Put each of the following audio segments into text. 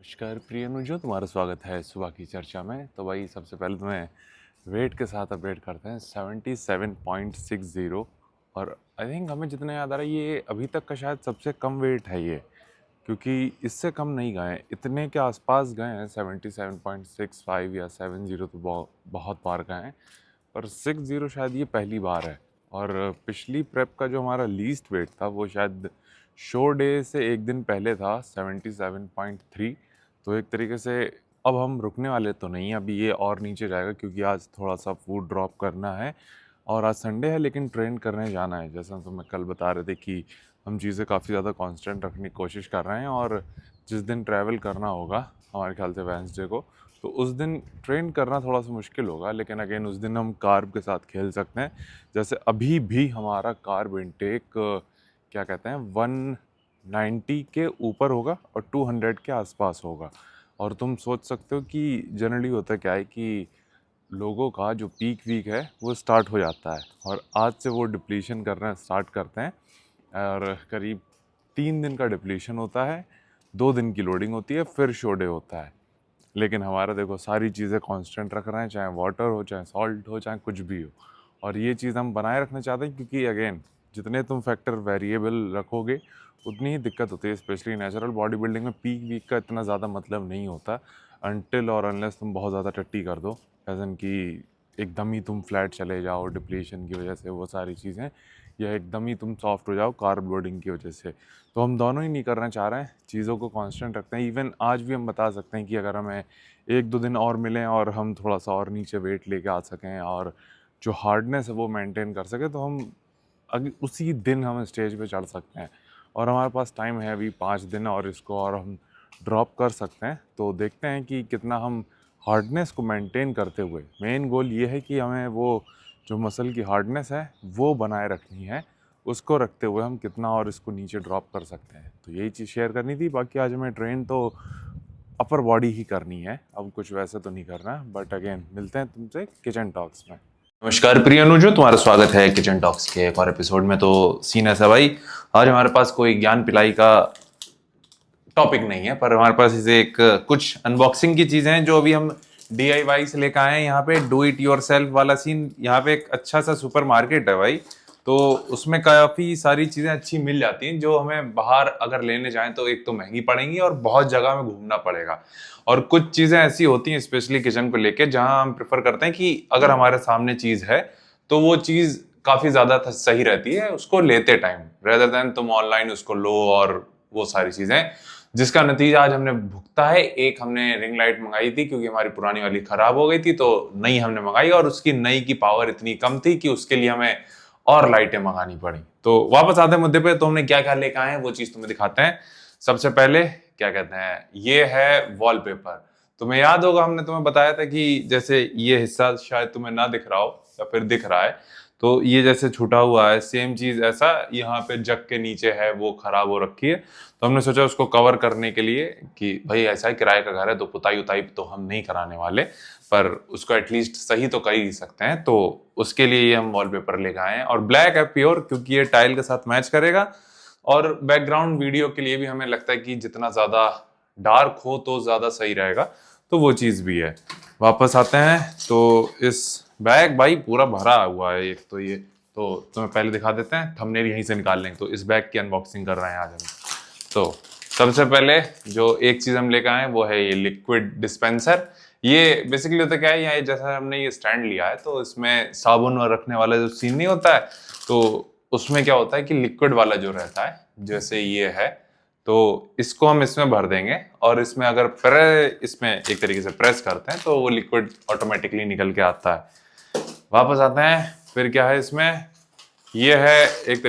नमस्कार प्रिय अनुजो, तुम्हारा स्वागत है सुबह की चर्चा में। तो भाई सबसे पहले तुम्हें वेट के साथ अपडेट करते हैं 77.60। और आई थिंक हमें जितना याद आ रहा है ये अभी तक का शायद सबसे कम वेट है ये, क्योंकि इससे कम नहीं गए हैं, इतने के आसपास गए हैं। 77.65 या 70 तो बहुत बार गए हैं, पर 60 शायद ये पहली बार है। और पिछली प्रेप का जो हमारा लीस्ट वेट था वो शायद शो डे से एक दिन पहले था 77.3। तो एक तरीके से अब हम रुकने वाले तो नहीं, अभी ये और नीचे जाएगा क्योंकि आज थोड़ा सा फूड ड्रॉप करना है और आज संडे है, लेकिन ट्रेन करने जाना है। जैसा तो मैं कल बता रहे थे कि हम चीज़ें काफ़ी ज़्यादा कांस्टेंट रखने की कोशिश कर रहे हैं, और जिस दिन ट्रैवल करना होगा हमारे ख्याल से वेडनेसडे को, तो उस दिन ट्रेन करना थोड़ा सा मुश्किल होगा, लेकिन अगेन उस दिन हम कार्ब के साथ खेल सकते हैं। जैसे अभी भी हमारा कार्ब इंटेक क्या कहते हैं 190 के ऊपर होगा और 200 के आसपास होगा। और तुम सोच सकते हो कि जनरली होता क्या है कि लोगों का जो पीक वीक है वो स्टार्ट हो जाता है, और आज से वो डिप्लीशन करना स्टार्ट करते हैं। और करीब 3 दिन का डिप्लीशन होता है, 2 दिन की लोडिंग होती है, फिर शो डे होता है। लेकिन हमारा देखो सारी चीज़ें कांस्टेंट रख रहे हैं, चाहे वाटर हो, चाहे सॉल्ट हो, चाहे कुछ भी हो। और ये चीज़ हम बनाए रखना चाहते हैं क्योंकि अगेन जितने तुम फैक्टर वेरिएबल रखोगे उतनी ही दिक्कत होती है। स्पेशली नेचुरल बॉडी बिल्डिंग में पीक वीक का इतना ज़्यादा मतलब नहीं होता, अनटिल और अनलेस तुम बहुत ज़्यादा टट्टी कर दो, एजन कि एकदम ही तुम फ्लैट चले जाओ डिप्लीशन की वजह से, वो सारी चीज़ें, या एकदम ही तुम सॉफ्ट हो जाओ कार्ब लोडिंग की वजह से। तो हम दोनों ही नहीं करना चाह रहे हैं, चीज़ों को कांस्टेंट रखते हैं। इवन आज भी हम बता सकते हैं कि अगर हमें 1-2 दिन और मिलें और हम थोड़ा सा और नीचे वेट लेके आ सकें और जो हार्डनेस है वो मेंटेन कर सकें, तो हम उसी दिन हम स्टेज पे चढ़ सकते हैं। और हमारे पास टाइम है अभी 5 दिन, और इसको और हम ड्रॉप कर सकते हैं। तो देखते हैं कि कितना हम हार्डनेस को मेंटेन करते हुए, मेन गोल ये है कि हमें वो जो मसल की हार्डनेस है वो बनाए रखनी है, उसको रखते हुए हम कितना और इसको नीचे ड्रॉप कर सकते हैं। तो यही चीज़ शेयर करनी थी। बाकी आज हमें ट्रेन तो अपर बॉडी ही करनी है, अब कुछ वैसे तो नहीं करना। बट अगेन मिलते हैं तुमसे किचन टॉक्स में। नमस्कार प्रिय अनुजो, तुम्हारा स्वागत है किचन टॉक्स के एक और एपिसोड में। तो सीन ऐसा भाई, आज हमारे पास कोई ज्ञान पिलाई का टॉपिक नहीं है, पर हमारे पास इसे एक कुछ अनबॉक्सिंग की चीजें हैं जो अभी हम DIY से लेकर आए हैं। यहाँ पे डू इट योर सेल्फ वाला सीन, यहाँ पे एक अच्छा सा सुपर मार्केट है भाई, तो उसमें काफी सारी चीजें अच्छी मिल जाती हैं जो हमें बाहर अगर लेने जाएं तो एक तो महंगी पड़ेंगी और बहुत जगह में घूमना पड़ेगा। और कुछ चीजें ऐसी होती हैं स्पेशली किचन को लेके जहां हम प्रेफर करते हैं कि अगर हमारे सामने चीज है तो वो चीज काफी ज्यादा सही रहती है उसको लेते टाइम, रेदर देन तुम ऑनलाइन उसको लो और वो सारी चीजें, जिसका नतीजा आज हमने भुगता है। एक हमने रिंग लाइट मंगाई थी क्योंकि हमारी पुरानी वाली खराब हो गई थी, तो नई हमने मंगाई और उसकी नई की पावर इतनी कम थी कि उसके लिए हमें और लाइटें मंगानी पड़ी। तो वापस आते हैं मुद्दे पे, तो हमने क्या क्या लेकर आए हैं वो चीज तुम्हें दिखाते हैं। सबसे पहले क्या कहते हैं, ये है वॉलपेपर। तुम्हें याद होगा हमने तुम्हें बताया था कि जैसे ये हिस्सा शायद तुम्हें ना दिख रहा हो या फिर दिख रहा है, तो ये जैसे छूटा हुआ है, सेम चीज ऐसा यहाँ पे जग के नीचे है, वो खराब हो रखी है। तो हमने सोचा उसको कवर करने के लिए कि भाई ऐसा ही किराए का घर है तो पुताई उताई तो हम नहीं कराने वाले, पर उसको एटलीस्ट सही तो कर ही सकते हैं। तो उसके लिए ये हम वॉलपेपर लेकर आए हैं, और ब्लैक है प्योर क्योंकि ये टाइल के साथ मैच करेगा। और बैकग्राउंड वीडियो के लिए भी हमें लगता है कि जितना ज्यादा डार्क हो तो ज्यादा सही रहेगा, तो वो चीज भी है। वापस आते हैं, तो इस बैग भाई पूरा भरा हुआ है। एक तो ये तो तुम्हें पहले दिखा देते हैं, थंबनेल यहीं से निकाल लेंगे। तो इस बैग की अनबॉक्सिंग कर रहे हैं आज हम। तो सबसे पहले जो एक चीज हम लेकर आए वो है ये लिक्विड डिस्पेंसर। ये बेसिकली होता क्या है, यहाँ जैसा हमने ये स्टैंड लिया है तो इसमें साबुन और रखने वाला जो सीन नहीं होता है, तो उसमें क्या होता है कि लिक्विड वाला जो रहता है जैसे ये है, तो इसको हम इसमें भर देंगे और इसमें अगर इसमें एक तरीके से प्रेस करते हैं तो वो लिक्विड ऑटोमेटिकली निकल के आता है। वापस आते हैं, फिर क्या है इसमें, ये है एक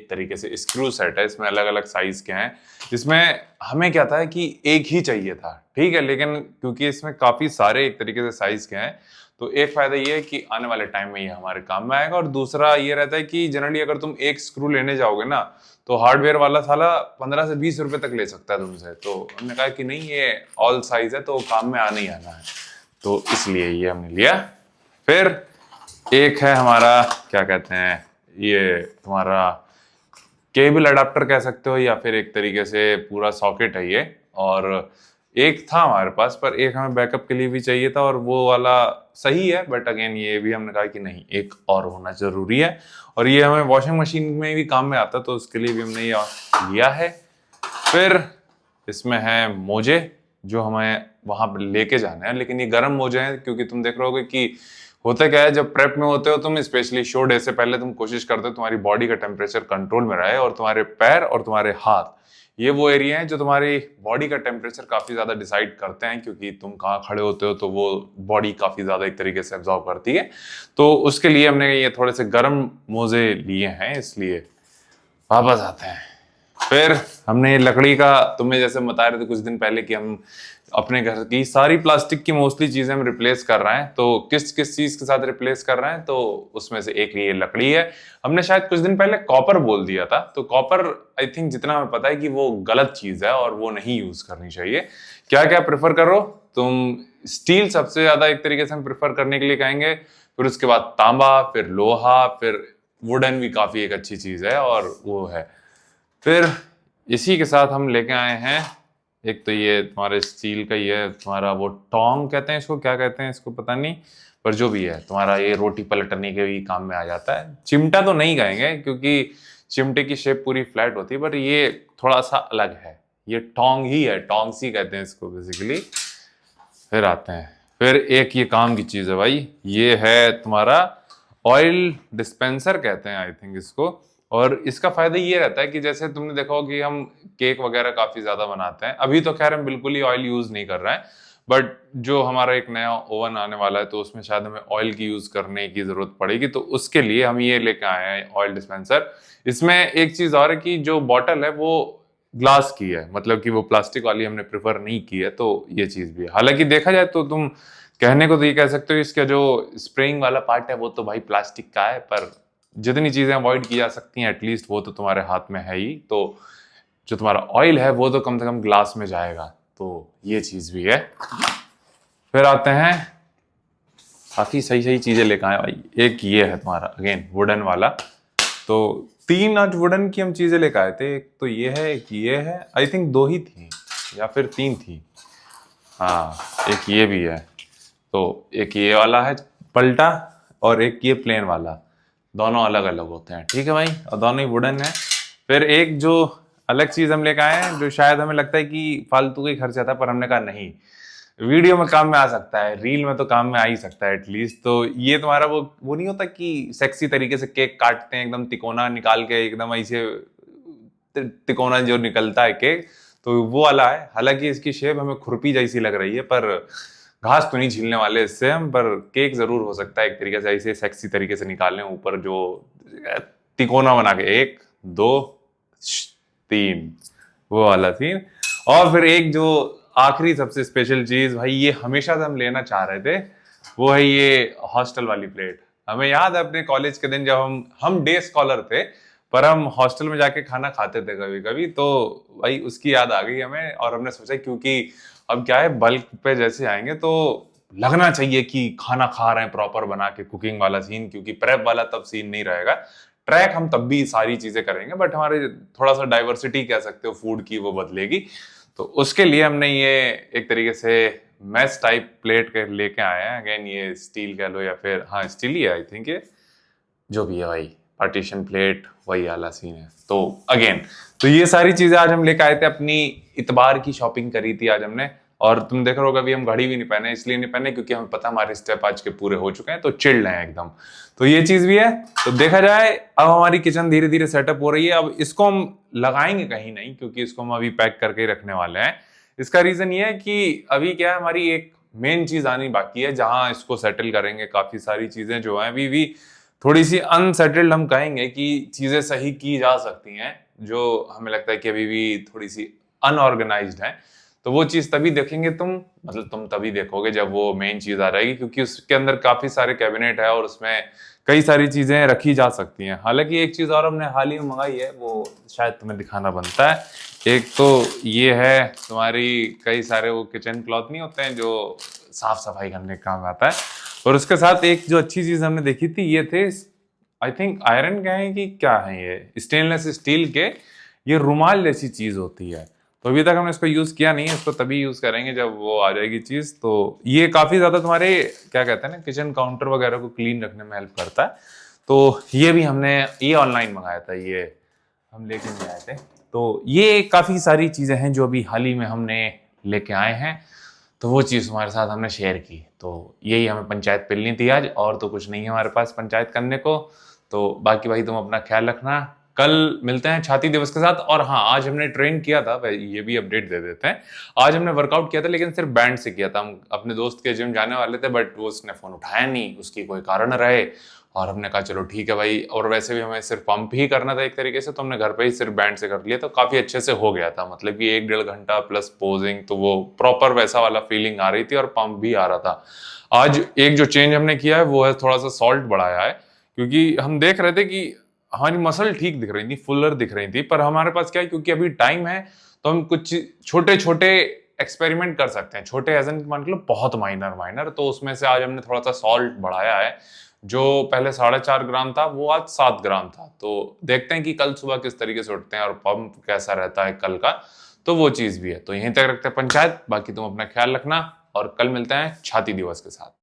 तरीके से स्क्रू सेट है। इसमें अलग अलग साइज के हैं। इसमें हमें क्या था कि एक ही चाहिए था, ठीक है, लेकिन क्योंकि इसमें काफी सारे एक तरीके से साइज के हैं, तो एक फायदा ये है कि आने वाले टाइम में ये हमारे काम में आएगा। और दूसरा ये रहता है कि जनरली अगर तुम एक स्क्रू लेने जाओगे ना, तो हार्डवेयर वाला साला 15 से 20 रुपए तक ले सकता है तुमसे। तो हमने कहा कि नहीं, ये ऑल साइज है तो काम में आना ही आना है, तो इसलिए ये हमने लिया। फिर एक है हमारा क्या कहते हैं, ये तुम्हारा केबल अडाप्टर कह सकते हो या फिर एक तरीके से पूरा सॉकेट है ये। और एक था हमारे पास, पर एक हमें बैकअप के लिए भी चाहिए था और वो वाला सही है, बट अगेन ये भी हमने कहा कि नहीं, एक और होना जरूरी है। और ये हमें वॉशिंग मशीन में भी काम में आता, तो उसके लिए भी हमने ये लिया है। फिर इसमें है मोजे जो हमें वहां पर लेके जाने हैं, लेकिन ये गर्म मोजे हैं, क्योंकि तुम देख रहे होगे कि होता क्या है, जब प्रेप में होते हो तुम, स्पेशली शो डे से पहले तुम कोशिश करते हो तुम्हारी बॉडी का टेम्परेचर कंट्रोल में रहे, और तुम्हारे पैर और तुम्हारे हाथ, ये वो एरिया है जो तुम्हारी बॉडी का टेम्परेचर काफी ज्यादा डिसाइड करते हैं, क्योंकि तुम कहाँ खड़े होते हो तो वो बॉडी काफी ज्यादा एक तरीके से एब्जॉर्व करती है। तो उसके लिए हमने ये थोड़े से गर्म मोजे लिए हैं। इसलिए वापस आते हैं। फिर हमने लकड़ी का, तुम्हें जैसे बता रहे थे कुछ दिन पहले कि हम अपने घर की सारी प्लास्टिक की मोस्टली चीजें हम रिप्लेस कर रहे हैं, तो किस किस चीज के साथ रिप्लेस कर रहे हैं, तो उसमें से एक ये लकड़ी है। हमने शायद कुछ दिन पहले कॉपर बोल दिया था, तो कॉपर आई थिंक जितना हमें पता है कि वो गलत चीज है और वो नहीं यूज करनी चाहिए। क्या क्या प्रेफर करो तुम? स्टील सबसे ज्यादा एक तरीके से हम प्रेफर करने के लिए कहेंगे, फिर उसके बाद तांबा, फिर लोहा, फिर वुडन भी काफी एक अच्छी चीज है और वो है। फिर इसी के साथ हम लेके आए हैं एक, तो ये तुम्हारे स्टील का, ये तुम्हारा वो टोंग कहते हैं इसको, क्या कहते हैं इसको पता नहीं, पर जो भी है तुम्हारा ये रोटी पलटने के भी काम में आ जाता है। चिमटा तो नहीं कहेंगे क्योंकि चिमटे की शेप पूरी फ्लैट होती है, बट ये थोड़ा सा अलग है, ये टोंग ही है, टोंग्स ही कहते हैं इसको बेसिकली। फिर आते हैं, फिर एक ये काम की चीज है भाई, ये है तुम्हारा ऑयल डिस्पेंसर कहते हैं आई थिंक इसको। और इसका फायदा ये रहता है कि जैसे तुमने देखा हो कि हम केक वगैरह काफी ज्यादा बनाते हैं, अभी तो खैर हम बिल्कुल ही ऑयल यूज नहीं कर रहे हैं, बट जो हमारा एक नया ओवन आने वाला है तो उसमें शायद हमें ऑयल की यूज करने की जरूरत पड़ेगी, तो उसके लिए हम ये लेके आए हैं ऑयल डिस्पेंसर। इसमें एक चीज और है कि जो बॉटल है वो ग्लास की है, मतलब कि वो प्लास्टिक वाली हमने प्रेफर नहीं की है, तो ये चीज भी है। हालांकि देखा जाए तो तुम कहने को तो ये कह सकते हो इसका जो स्प्रेइंग वाला पार्ट है वो तो भाई प्लास्टिक का है, पर जितनी चीजें अवॉइड की जा सकती हैं एटलीस्ट वो तो तुम्हारे हाथ में है ही। तो जो तुम्हारा ऑयल है वो तो कम से कम ग्लास में जाएगा, तो ये चीज भी है। फिर आते हैं, काफी सही सही चीजें लेकर आए भाई। एक ये है तुम्हारा अगेन वुडन वाला, तो 3 आज वुडन की हम चीजें लेकर आए थे। एक तो ये है, एक ये है, आई थिंक 2 ही थी या फिर 3 थी, हाँ एक ये भी है। तो एक ये वाला है पलटा और एक ये प्लेन वाला, दोनों अलग अलग होते हैं, ठीक है भाई, और दोनों ही वुडन है। फिर एक जो अलग चीज हम लेकर आए हैं, जो शायद हमें लगता है कि फालतू का खर्चा था, पर हमने कहा नहीं, वीडियो में काम में आ सकता है, रील में तो काम में आ ही सकता है एटलीस्ट। तो ये तुम्हारा वो नहीं होता कि सेक्सी तरीके से केक काटते हैं, एकदम तिकोना निकाल के, एकदम ऐसे तिकोना जो निकलता है केक, तो वो वाला है। हालांकि इसकी शेप हमें खुरपी जैसी लग रही है, पर घास तो नहीं छीलने वाले इससे हम, पर केक जरूर हो सकता है एक तरीके से ऐसे सेक्सी तरीके से निकालने, ऊपर जो तिकोना बना के 1 2 3 वो वाला सीन। और फिर एक जो आखिरी सबसे स्पेशल चीज भाई, ये हमेशा से हम लेना चाह रहे थे, वो है ये हॉस्टल वाली प्लेट। हमें याद है अपने कॉलेज के दिन जब हम डे स्कॉलर थे, पर हम हॉस्टल में जाके खाना खाते थे कभी कभी, तो भाई उसकी याद आ गई हमें, और हमने सोचा क्योंकि अब क्या है बल्क पे जैसे आएंगे तो लगना चाहिए कि खाना खा रहे हैं प्रॉपर बना के, कुकिंग वाला सीन, क्योंकि प्रेप वाला तब सीन नहीं रहेगा। ट्रैक हम तब भी सारी चीजें करेंगे, बट हमारे थोड़ा सा डाइवर्सिटी कह सकते हो फूड की, वो बदलेगी। तो उसके लिए हमने ये एक तरीके से मैस टाइप प्लेट के लेके आए हैं। अगेन ये स्टील कह लो या फिर हाँ स्टील ही है आई थिंक, ये जो भी है भाई पार्टीशन प्लेट वही वाला सीन है। तो अगेन तो ये सारी चीजें आज हम लेके आए थे, अपनी इतबार की शॉपिंग करी थी आज हमने। और तुम देख रहे होगा अभी हम घड़ी भी नहीं पहने, इसलिए नहीं पहने क्योंकि हमें पता हमारे स्टेप आज के पूरे हो चुके हैं, तो चिल्ड हैं एकदम। तो ये चीज भी है। तो देखा जाए अब हमारी किचन धीरे धीरे सेटअप हो रही है। अब इसको हम लगाएंगे कहीं नहीं, क्योंकि इसको हम अभी पैक करके ही रखने वाले हैं। इसका रीजन ये है कि अभी क्या है, हमारी एक मेन चीज आनी बाकी है जहां इसको सेटल करेंगे। काफी सारी चीजें जो है अभी भी थोड़ी सी अनसेटल्ड, हम कहेंगे कि चीजें सही की जा सकती हैं, जो हमें लगता है कि अभी भी थोड़ी सी अनऑर्गेनाइज्ड है। तो वो चीज तभी देखेंगे तुम, मतलब तुम तभी देखोगे जब वो मेन चीज आ जाएगी, क्योंकि उसके अंदर काफी सारे कैबिनेट है और उसमें कई सारी चीजें रखी जा सकती हैं। हालांकि एक चीज और हमने हाल ही में मंगाई है, वो शायद तुम्हें दिखाना बनता है। एक तो ये है तुम्हारी, कई सारे वो किचन क्लॉथ नहीं होते हैं जो साफ सफाई करने का काम आता है, और उसके साथ एक जो अच्छी चीज हमने देखी थी, ये थे आई थिंक आयरन कहें कि क्या है, ये स्टेनलेस स्टील के ये रुमाल जैसी चीज होती है। तो अभी तक हमने इसको यूज़ किया नहीं है, इसको तभी यूज़ करेंगे जब वो आ जाएगी चीज़। तो ये काफ़ी ज़्यादा तुम्हारे क्या कहते हैं ना, किचन काउंटर वगैरह को क्लीन रखने में हेल्प करता है। तो ये भी हमने ये ऑनलाइन मंगाया था, ये हम लेके नहीं आए थे। तो ये काफ़ी सारी चीज़ें हैं जो अभी हाल ही में हमने लेके आए हैं, तो वो चीज़ तुम्हारे साथ हमने शेयर की। तो यही हमें पंचायत पेलनी थी आज, और तो कुछ नहीं है हमारे पास पंचायत करने को। तो बाकी भाई तुम अपना ख्याल रखना, कल मिलते हैं छाती दिवस के साथ। और हाँ, आज हमने ट्रेन किया था, ये भी अपडेट दे देते हैं। आज हमने वर्कआउट किया था, लेकिन सिर्फ बैंड से किया था। हम अपने दोस्त के जिम जाने वाले थे, बट वो उसने फ़ोन उठाया नहीं, उसकी कोई कारण रहे, और हमने कहा चलो ठीक है भाई। और वैसे भी हमें सिर्फ पंप ही करना था एक तरीके से, तो हमने घर पे ही सिर्फ बैंड से कर लिया। तो काफ़ी अच्छे से हो गया था, मतलब कि 1-1.5 घंटा प्लस पोजिंग, तो वो प्रॉपर वैसा वाला फीलिंग आ रही थी और पंप भी आ रहा था। आज एक जो चेंज हमने किया है वो है थोड़ा सा सॉल्ट बढ़ाया है, क्योंकि हम देख रहे थे कि हमारी मसल ठीक दिख रही थी, फुलर दिख रही थी, पर हमारे पास क्या है, क्योंकि अभी टाइम है, तो हम कुछ छोटे छोटे एक्सपेरिमेंट कर सकते हैं। छोटे एज एन मान लो बहुत माइनर माइनर। तो उसमें से आज हमने थोड़ा सा सॉल्ट बढ़ाया है, जो पहले 4.5 ग्राम था वो आज 7 ग्राम था। तो देखते हैं कि कल सुबह किस तरीके से उठते हैं और पंप कैसा रहता है कल का। तो वो चीज भी है। तो यहीं तक रखते हैं पंचायत, बाकी तुम अपना ख्याल रखना, और कल मिलते हैं छाती दिवस के साथ।